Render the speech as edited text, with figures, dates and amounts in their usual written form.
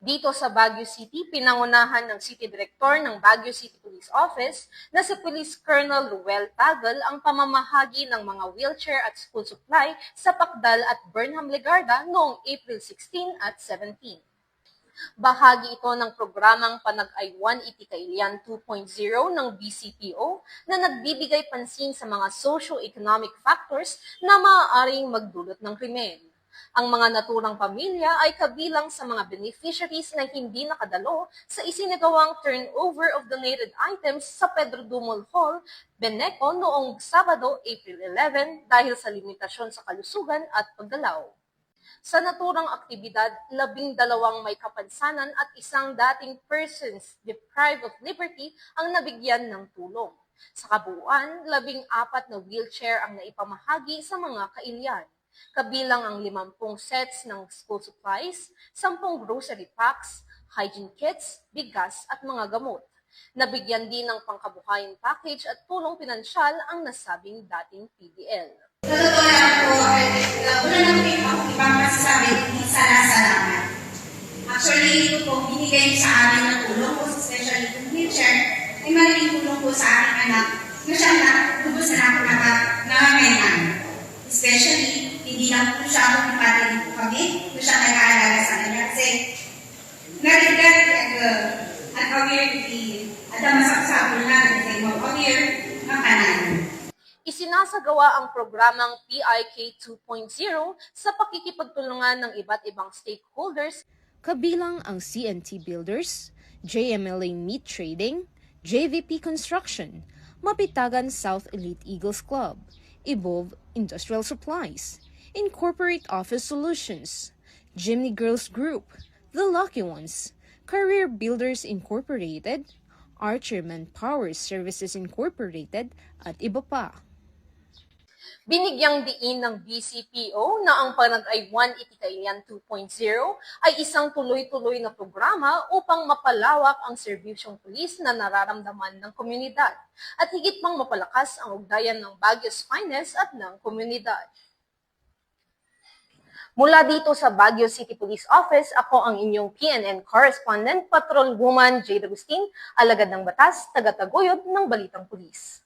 Dito sa Baguio City, pinangunahan ng City Director ng Baguio City Police Office na si Police Colonel Ruel Tagal ang pamamahagi ng mga wheelchair at school supply sa Pacdal at Burnham Legarda noong April 16 at 17. Bahagi ito ng programang Panag-ay 180 Kailian 2.0 ng BCPO na nagbibigay pansin sa mga socio-economic factors na maaaring magdulot ng krimen. Ang mga naturang pamilya ay kabilang sa mga beneficiaries na hindi nakadalo sa isinagawang turnover of donated items sa Pedro Dumol Hall, Beneco noong Sabado, April 11 dahil sa limitasyon sa kalusugan at paggalaw. Sa naturang aktibidad, 12 may kapansanan at isang dating persons deprived of liberty ang nabigyan ng tulong. Sa kabuuan, 14 na wheelchair ang naipamahagi sa mga kailian. Kabilang ang 50 sets ng school supplies, 10 grocery packs, hygiene kits, bigas at mga gamot. Nabigyan din ng pangkabuhayan package at tulong pinansyal ang nasabing dating PDL. Sa totoo lang po, wala nang ibang masasabi, salamat. Actually, ito po, binigay sa amin ng tulong po, especially kung wheelchair, ay malaking tulong po sa aking anak na siya na, lubos na ako nangangailangan. Especially, hindi lang po siya ako ipatid po kami, na siya nag-aalaga sa kanya. Kasi, narigat at aware at ang masaksabi natin kasi mag-aware ng kanan. Isinasagawa ang programang PIK 2.0 sa pakikipagtulungan ng iba't ibang stakeholders, kabilang ang CNT Builders, JMLA Meat Trading, JVP Construction, Mapitagan South Elite Eagles Club, Evolve Industrial Supplies, Incorporate Office Solutions, Jimny Girls Group, The Lucky Ones, Career Builders Incorporated, Archer Manpower Services Incorporated, at iba pa. Binigyang diin ng BCPO na ang Panag-ay 180 Kailian 2.0 ay isang tuloy-tuloy na programa upang mapalawak ang serbisyong pulis na nararamdaman ng komunidad at higit pang mapalakas ang ugnayan ng Baguio's finest at ng komunidad. Mula dito sa Baguio City Police Office, ako ang inyong PNN correspondent, Patrolwoman Jade Agustin, alagad ng batas, taga-taguyod ng Balitang Pulis.